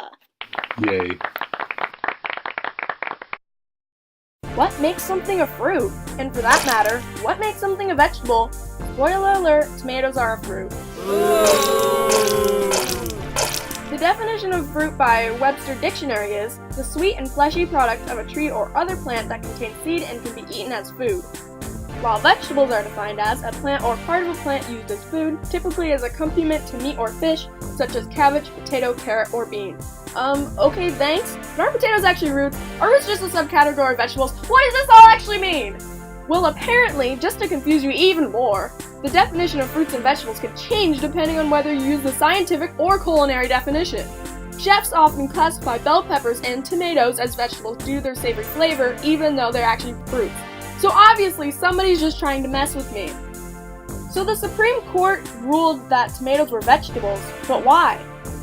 ScienceWithElla. Yay. What makes something a fruit? And for that matter, what makes something a vegetable? Spoiler alert, tomatoes are a fruit. The definition of fruit by Webster Dictionary is the sweet and fleshy product of a tree or other plant that contains seed and can be eaten as food. While vegetables are defined as a plant or part of a plant used as food, typically as accompaniment to meat or fish, such as cabbage, potato, carrot, or bean. Okay, thanks. But are potatoes actually roots? Or is it just a subcategory of vegetables? What does this all actually mean? Well, apparently, just to confuse you even more, the definition of fruits and vegetables can change depending on whether you use the scientific or culinary definition. Chefs often classify bell peppers and tomatoes as vegetables due to their savory flavor, even though they're actually fruits. So obviously, somebody's just trying to mess with me. So the Supreme Court ruled that tomatoes were vegetables, but why?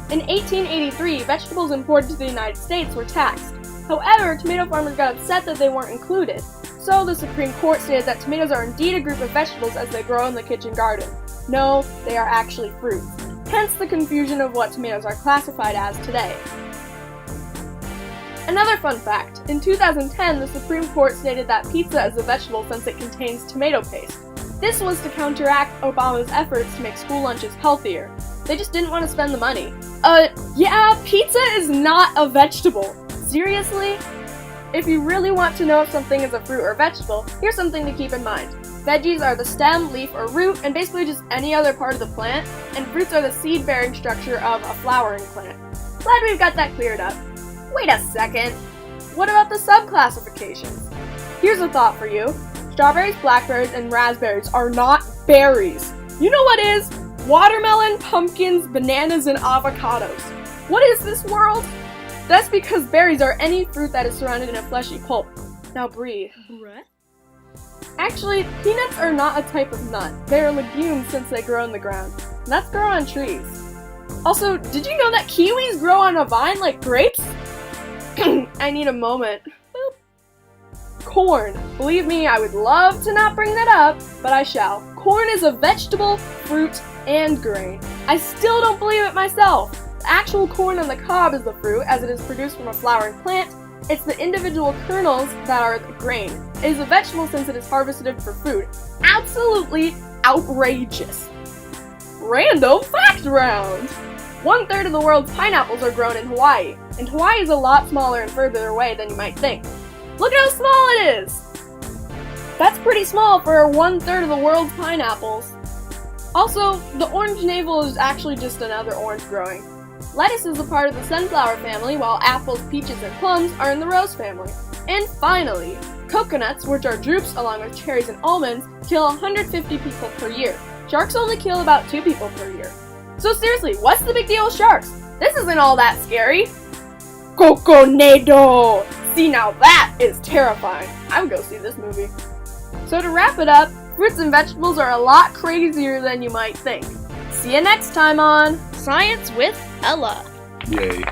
In 1883, vegetables imported to the United States were taxed. However, tomato farmers got upset that they weren't included. So the Supreme Court stated that tomatoes are indeed a group of vegetables as they grow in the kitchen garden. No, they are actually fruits. Hence the confusion of what tomatoes are classified as today. Another fun fact, in 2010 the Supreme Court stated that pizza is a vegetable since it contains tomato paste. This was to counteract Obama's efforts to make school lunches healthier. They just didn't want to spend the money. Yeah, pizza is not a vegetable. Seriously? If you really want to know if something is a fruit or vegetable, here's something to keep in mind. Veggies are the stem, leaf, or root, and basically just any other part of the plant, and fruits are the seed-bearing structure of a flowering plant. Glad we've got that cleared up. Wait a second. What about the subclassifications? Here's a thought for you. Strawberries, blackberries, and raspberries are not berries. You know what is? Watermelon, pumpkins, bananas, and avocados. What is this world? That's because berries are any fruit that is surrounded in a fleshy pulp. Now breathe. Actually, peanuts are not a type of nut. They are legumes since they grow in the ground. Nuts grow on trees. Also, did you know that kiwis grow on a vine like grapes? I need a moment. Boop. Corn. Believe me, I would love to not bring that up, but I shall. Corn is a vegetable, fruit, and grain. I still don't believe it myself. The actual corn on the cob is the fruit, as it is produced from a flowering plant. It's the individual kernels that are the grain. It is a vegetable since it is harvested for food. Absolutely outrageous. Random fact round! 1/3 of the world's pineapples are grown in Hawaii, and Hawaii is a lot smaller and further away than you might think. Look at how small it is! That's pretty small for 1/3 of the world's pineapples. Also, the orange navel is actually just another orange growing. Lettuce is a part of the sunflower family, while apples, peaches, and plums are in the rose family. And finally, coconuts, which are drupes along with cherries and almonds, kill 150 people per year. Sharks only kill about 2 people per year. So seriously, what's the big deal with sharks? This isn't all that scary. Coconado! See, now that is terrifying. I would go see this movie. So to wrap it up, fruits and vegetables are a lot crazier than you might think. See you next time on Science with Ella. Yay.